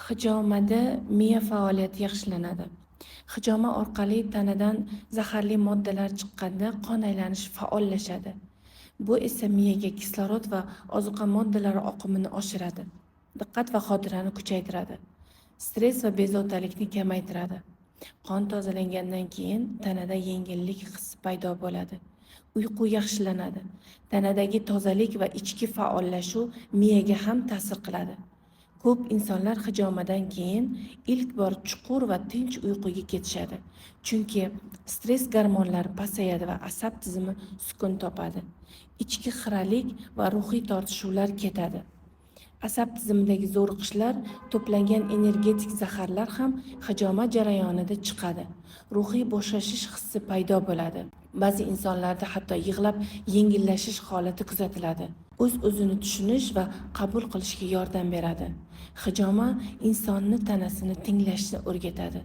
Hijomada miya faoliyati yaxshilanadi. Hijoma orqali tanadan zaharli moddalar chiqqanda qon aylanishi faollashadi. Bu esa miyaga kislorod va ozuqa moddalari oqimini oshiradi. Diqqat va xotirani kuchaytiradi. Stress va bezovtalikni kamaytiradi. Qon tozalangandan keyin tanada yengillik hissi paydo bo'ladi. Uyqu yaxshilanadi. Tanadagi tozalik va ichki faollashuv miyaga ham ta'sir qiladi. Ko'p insonlar hijomadan keyin ilk bor chuqur va tinch uyquga ketishadi. Chunki stress gormonlari pasayadi va asab tizimi sukun topadi. Ichki xiralik va ruhiy tortishuvlar ketadi. Asab tizimidagi zo'riqishlar, to'plangan energetik zaharlar ham hijoma jarayonida chiqadi. Ruhiy bo'shashish hissi paydo bo'ladi. Ba'zi insonlarda hatto yig'lab yengillashish holati kuzatiladi. O'z-o'zini tushunish va qabul qilishga yordam beradi. Hijoma insonni tanasini tinglashni o'rgatadi.